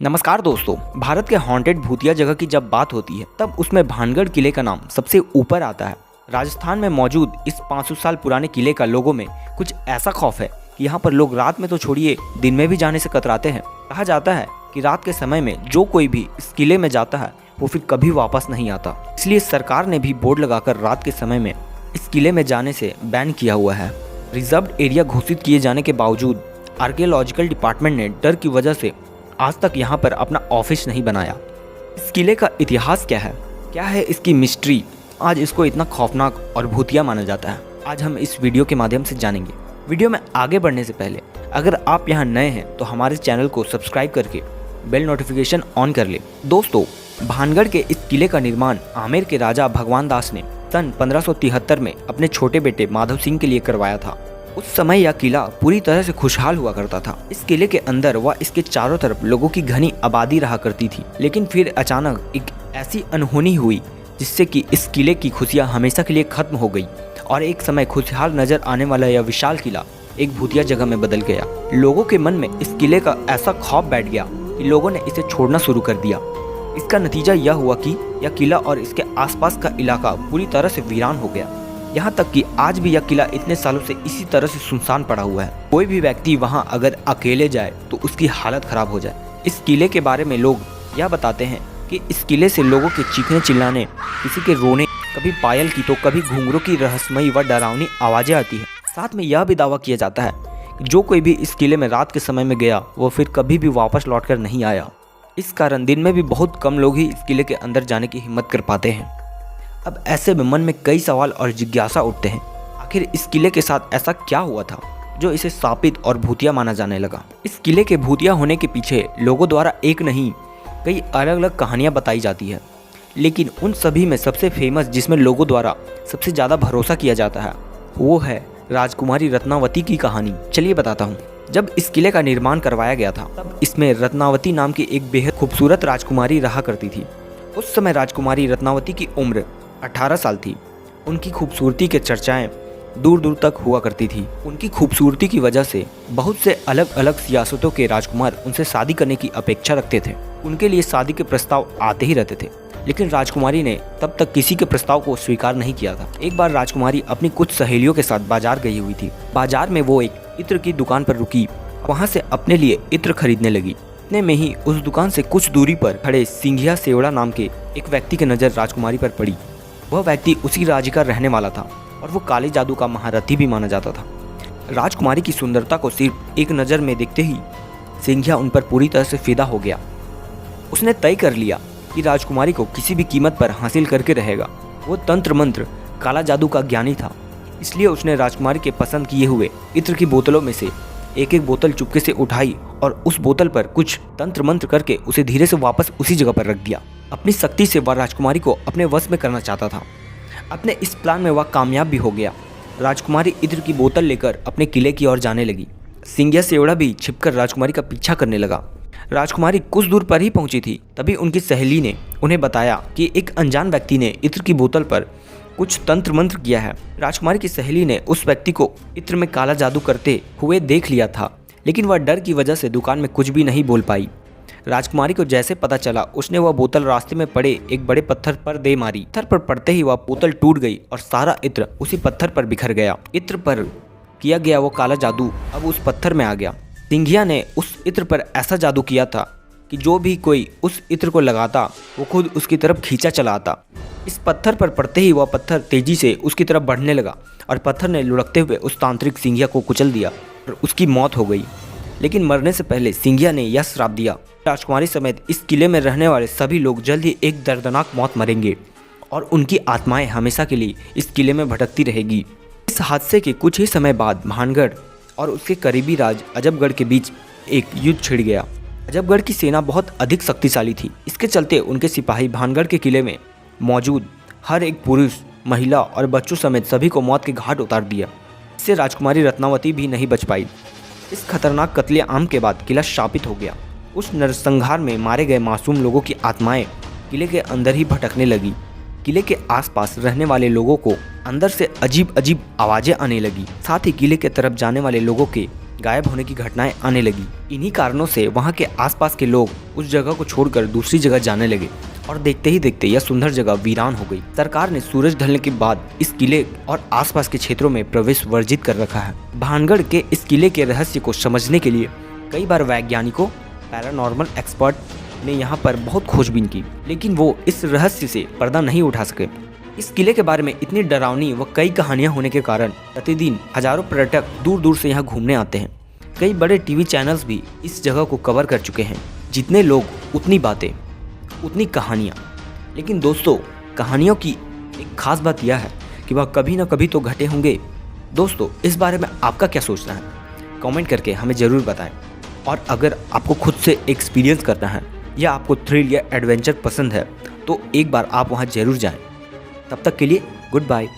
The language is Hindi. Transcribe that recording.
नमस्कार दोस्तों, भारत के हॉन्टेड भूतिया जगह की जब बात होती है तब उसमें भानगढ़ किले का नाम सबसे ऊपर आता है। राजस्थान में मौजूद इस 500 साल पुराने किले का लोगों में कुछ ऐसा खौफ है कि यहाँ पर लोग रात में तो छोड़िए दिन में भी जाने से कतराते हैं। कहा जाता है कि रात के समय में जो कोई भी इस किले में जाता है वो फिर कभी वापस नहीं आता। इसलिए सरकार ने भी बोर्ड लगाकर रात के समय में इस किले में जाने से बैन किया हुआ है। रिजर्व्ड एरिया घोषित किए जाने के बावजूद आर्कियोलॉजिकल डिपार्टमेंट ने डर की वजह से आज तक यहाँ पर अपना ऑफिस नहीं बनाया। इस किले का इतिहास क्या है इसकी मिस्ट्री, आज इसको इतना खौफनाक और भूतिया माना जाता है, आज हम इस वीडियो के माध्यम से जानेंगे। वीडियो में आगे बढ़ने से पहले अगर आप यहाँ नए हैं तो हमारे चैनल को सब्सक्राइब करके बेल नोटिफिकेशन ऑन कर ले। दोस्तों, भानगढ़ के इस किले का निर्माण आमेर के राजा भगवान दास ने सन 1573 में अपने छोटे बेटे माधव सिंह के लिए करवाया था। उस समय यह किला पूरी तरह से खुशहाल हुआ करता था। इस किले के अंदर व इसके चारों तरफ लोगों की घनी आबादी रहा करती थी, लेकिन फिर अचानक एक ऐसी अनहोनी हुई जिससे कि इस किले की खुशियां हमेशा के लिए खत्म हो गई और एक समय खुशहाल नजर आने वाला यह विशाल किला एक भूतिया जगह में बदल गया। लोगों के मन में इस किले का ऐसा खौफ बैठ गया कि लोगों ने इसे छोड़ना शुरू कर दिया। इसका नतीजा यह हुआ कि यह किला और इसके आसपास का इलाका पूरी तरह से वीरान हो गया। यहाँ तक कि आज भी यह किला इतने सालों से इसी तरह से सुनसान पड़ा हुआ है। कोई भी व्यक्ति वहाँ अगर अकेले जाए तो उसकी हालत खराब हो जाए। इस किले के बारे में लोग यह बताते हैं कि इस किले से लोगों के चीखने चिल्लाने, किसी के रोने, कभी पायल की तो कभी घुंघरू की रहस्यमयी व डरावनी आवाजें आती हैं। साथ में यह भी दावा किया जाता है कि जो कोई भी इस किले में रात के समय में गया वो फिर कभी भी वापस लौट कर नहीं आया। इस कारण दिन में भी बहुत कम लोग ही इस किले के अंदर जाने की हिम्मत कर पाते हैं। अब ऐसे में मन में कई सवाल और जिज्ञासा उठते हैं, आखिर इस किले के साथ ऐसा क्या हुआ था जो इसे शापित और भूतिया माना जाने लगा। इस किले के भूतिया होने के पीछे लोगों द्वारा एक नहीं कई अलग अलग कहानियां बताई जाती है, लेकिन उन सभी में सबसे फेमस जिसमें लोगों द्वारा सबसे ज़्यादा भरोसा किया जाता है वो है राजकुमारी रत्नावती की कहानी। चलिए बताता हूँ। जब इस किले का निर्माण करवाया गया था तब इसमें रत्नावती नाम की एक बेहद खूबसूरत राजकुमारी रहा करती थी। उस समय राजकुमारी रत्नावती की उम्र 18 साल थी। उनकी खूबसूरती के चर्चाएं दूर दूर तक हुआ करती थी। उनकी खूबसूरती की वजह से बहुत से अलग अलग सियासतों के राजकुमार उनसे शादी करने की अपेक्षा रखते थे। उनके लिए शादी के प्रस्ताव आते ही रहते थे, लेकिन राजकुमारी ने तब तक किसी के प्रस्ताव को स्वीकार नहीं किया था। एक बार राजकुमारी अपनी कुछ सहेलियों के साथ बाजार गई हुई थी। बाजार में वो एक इत्र की दुकान पर रुकी, वहाँ से अपने लिए इत्र खरीदने लगी। इतने में ही उस दुकान से कुछ दूरी पर खड़े सिंघिया सेवड़ा नाम के एक व्यक्ति की नज़र राजकुमारी पर पड़ी। वह व्यक्ति उसी राज्य का रहने वाला था और वो काले जादू का महारथी भी माना जाता था। राजकुमारी की सुंदरता को सिर्फ एक नज़र में देखते ही सिंघिया उन पर पूरी तरह से फिदा हो गया। उसने तय कर लिया कि राजकुमारी को किसी भी कीमत पर हासिल करके रहेगा। वो तंत्र मंत्र काला जादू का ज्ञानी था, इसलिए उसने राजकुमारी के पसंद किए हुए इत्र की बोतलों में से एक एक बोतल चुपके से उठाई और उस बोतल पर कुछ तंत्र मंत्र करके उसे धीरे से वापस उसी जगह पर रख दिया। अपनी शक्ति से वह राजकुमारी को अपने वश में करना चाहता था। अपने इस प्लान में वह कामयाब भी हो गया। राजकुमारी इत्र की बोतल लेकर अपने किले की ओर जाने लगी। सिंघिया सेवड़ा भी छिपकर राजकुमारी का पीछा करने लगा। राजकुमारी कुछ दूर पर ही पहुंची थी, तभी उनकी सहेली ने उन्हें बताया कि एक अनजान व्यक्ति ने इत्र की बोतल पर कुछ तंत्र मंत्र किया है। राजकुमारी की सहेली ने उस व्यक्ति को इत्र में काला जादू करते हुए देख लिया था, लेकिन वह डर की वजह से दुकान में कुछ भी नहीं बोल पाई। राजकुमारी को जैसे पता चला उसने वह बोतल रास्ते में पड़े एक बड़े पत्थर पर दे मारी। पत्थर पर पड़ते ही वह बोतल टूट गई और सारा इत्र उसी पत्थर पर बिखर गया। इत्र पर किया गया वो काला जादू अब उस पत्थर में आ गया। सिंघिया ने उस इत्र पर ऐसा जादू किया था कि जो भी कोई उस इत्र को लगाता वो खुद उसकी तरफ खींचा चला आता। इस पत्थर पर पड़ते ही वह पत्थर तेजी से उसकी तरफ बढ़ने लगा और पत्थर ने लुढ़कते हुए उस तांत्रिक सिंघिया को कुचल दिया और उसकी मौत हो गई। लेकिन मरने से पहले सिंघिया ने यह श्राप दिया, राजकुमारी समेत इस किले में रहने वाले सभी लोग जल्द ही एक दर्दनाक मौत मरेंगे और उनकी आत्माएं हमेशा के लिए इस किले में भटकती रहेगी। इस हादसे के कुछ ही समय बाद भानगढ़ और उसके करीबी राज्य अजबगढ़ के बीच एक युद्ध छिड़ गया। अजबगढ़ की सेना बहुत अधिक शक्तिशाली थी। इसके चलते उनके सिपाही भानगढ़ के किले में मौजूद हर एक पुरुष, महिला और बच्चों समेत सभी को मौत के घाट उतार दिया। इससे राजकुमारी रत्नावती भी नहीं बच पाई। इस खतरनाक कत्लेआम के बाद किला शापित हो गया। उस नरसंहार में मारे गए मासूम लोगों की आत्माएं किले के अंदर ही भटकने लगी। किले के आसपास रहने वाले लोगों को अंदर से अजीब अजीब आवाजें आने लगी। साथ ही किले के तरफ जाने वाले लोगों के गायब होने की घटनाएं आने लगी। इन्हीं कारणों से वहाँ के आसपास के लोग उस जगह को छोड़कर दूसरी जगह जाने लगे और देखते ही देखते यह सुंदर जगह वीरान हो गई। सरकार ने सूरज ढलने के बाद इस किले और आसपास के क्षेत्रों में प्रवेश वर्जित कर रखा है। भानगढ़ के इस किले के रहस्य को समझने के लिए कई बार वैज्ञानिकों, पैरानॉर्मल एक्सपर्ट ने यहाँ पर बहुत खोजबीन की, लेकिन वो इस रहस्य से पर्दा नहीं उठा सके। इस किले के बारे में इतनी डरावनी व कई कहानियां होने के कारण प्रतिदिन हजारों पर्यटक दूर दूर से यहाँ घूमने आते हैं। कई बड़े टीवी चैनल्स भी इस जगह को कवर कर चुके हैं। जितने लोग उतनी बातें, उतनी कहानियाँ। लेकिन दोस्तों, कहानियों की एक खास बात यह है कि वह कभी ना कभी तो घटे होंगे। दोस्तों, इस बारे में आपका क्या सोचना है? कमेंट करके हमें ज़रूर बताएं। और अगर आपको खुद से एक्सपीरियंस करना है या आपको थ्रिल या एडवेंचर पसंद है तो एक बार आप वहाँ ज़रूर जाएं। तब तक के लिए गुड बाय।